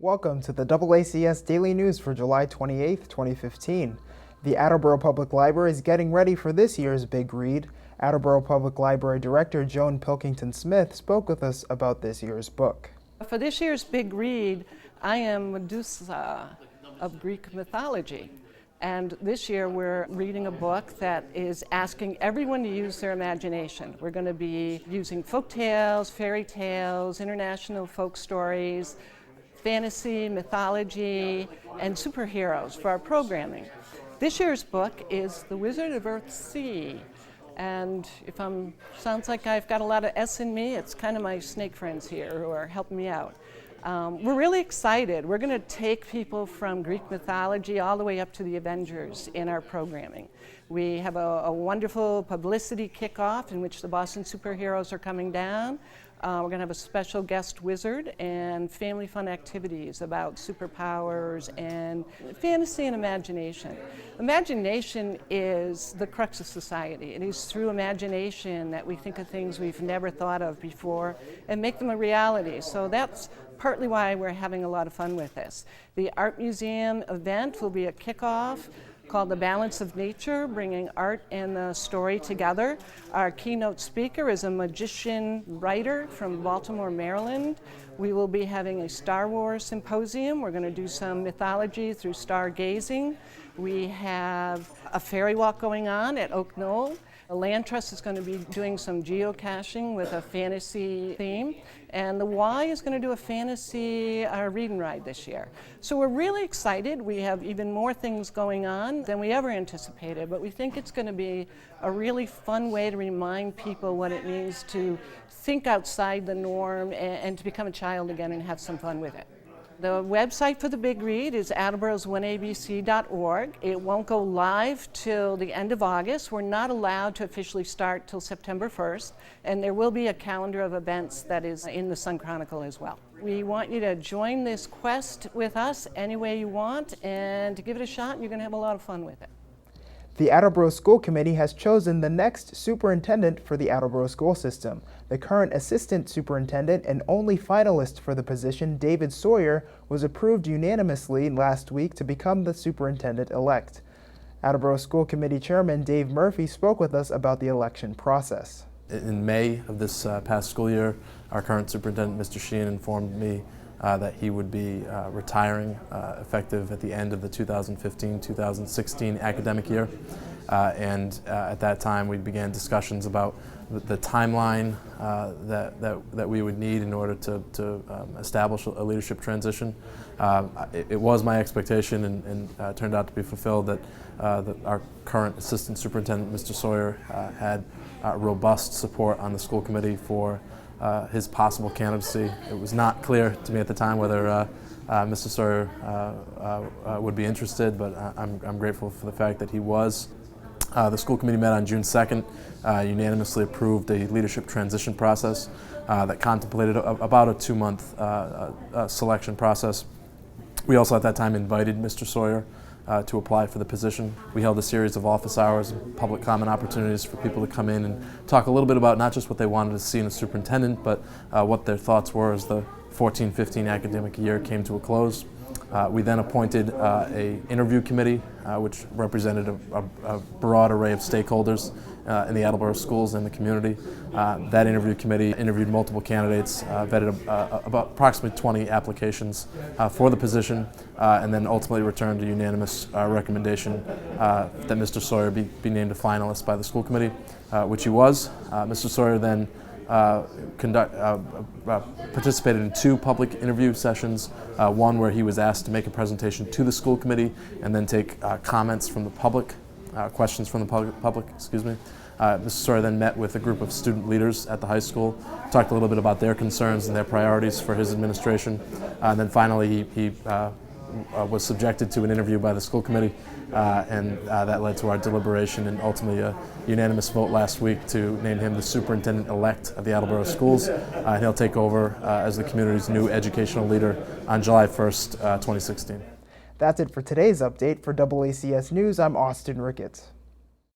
Welcome to the DoubleACS Daily News for July 28, 2015. The Attleboro Public Library is getting ready for this year's big read. Attleboro Public Library Director Joan Pilkington-Smyth spoke with us about this year's book. For this year's big read, I am Medusa of Greek mythology. And this year we're reading a book that is asking everyone to use their imagination. We're going to be using folk tales, fairy tales, international folk stories, fantasy, mythology, and superheroes for our programming. This year's book is The Wizard of Earthsea. And if sounds like I've got a lot of S in me, it's kind of my snake friends here who are helping me out. We're really excited. We're going to take people from Greek mythology all the way up to the Avengers in our programming. We have a wonderful publicity kickoff in which the Boston superheroes are coming down. We're going to have a special guest wizard and family fun activities about superpowers and fantasy and imagination. Imagination is the crux of society. It is through imagination that we think of things we've never thought of before and make them a reality. So that's partly why we're having a lot of fun with this. The Art Museum event will be a kickoff called The Balance of Nature, bringing art and the story together. Our keynote speaker is a magician writer from Baltimore, Maryland. We will be having a Star Wars symposium. We're going to do some mythology through stargazing. We have a fairy walk going on at Oak Knoll. The Land Trust is going to be doing some geocaching with a fantasy theme, and the Y is going to do a fantasy read and ride this year. So we're really excited. We have even more things going on than we ever anticipated, but we think it's going to be a really fun way to remind people what it means to think outside the norm and to become a child again and have some fun with it. The website for the big read is Attleboro's unabc.org. It won't go live till the end of August. We're not allowed to officially start till September 1st, and there will be a calendar of events that is in the Sun Chronicle as well. We want you to join this quest with us any way you want and to give it a shot, and you're going to have a lot of fun with it. The Attleboro School Committee has chosen the next superintendent for the Attleboro school system. The current assistant superintendent and only finalist for the position, David Sawyer, was approved unanimously last week to become the superintendent-elect. Attleboro School Committee Chairman Dave Murphy spoke with us about the election process. In May of this past school year, our current superintendent, Mr. Sheehan, informed me that he would be retiring effective at the end of the 2015-2016 academic year. At that time we began discussions about the timeline that we would need in order to establish a leadership transition. It was my expectation and turned out to be fulfilled that our current assistant superintendent, Mr. Sawyer, had robust support on the school committee for his possible candidacy. It was not clear to me at the time whether Mr. Sawyer would be interested, but I'm grateful for the fact that he was. The school committee met on June 2nd, unanimously approved a leadership transition process that contemplated about a 2-month selection process. We also at that time invited Mr. Sawyer to apply for the position. We held a series of office hours and public comment opportunities for people to come in and talk a little bit about not just what they wanted to see in a superintendent, but what their thoughts were as the 14-15 academic year came to a close. We then appointed an interview committee, which represented a broad array of stakeholders in the Attleboro schools and the community. That interview committee interviewed multiple candidates, vetted about approximately 20 applications for the position, and then ultimately returned a unanimous recommendation that Mr. Sawyer be named a finalist by the school committee, which he was. Mr. Sawyer then participated in 2 public interview sessions, one where he was asked to make a presentation to the school committee and then take comments from the public, questions from the public. Mr. Sawyer then met with a group of student leaders at the high school, talked a little bit about their concerns and their priorities for his administration, and then finally he was subjected to an interview by the school committee, and that led to our deliberation and ultimately a unanimous vote last week to name him the superintendent-elect of the Attleboro schools. And he'll take over as the community's new educational leader on July 1st, 2016. That's it for today's update. For DoubleACS News, I'm Austin Ricketts.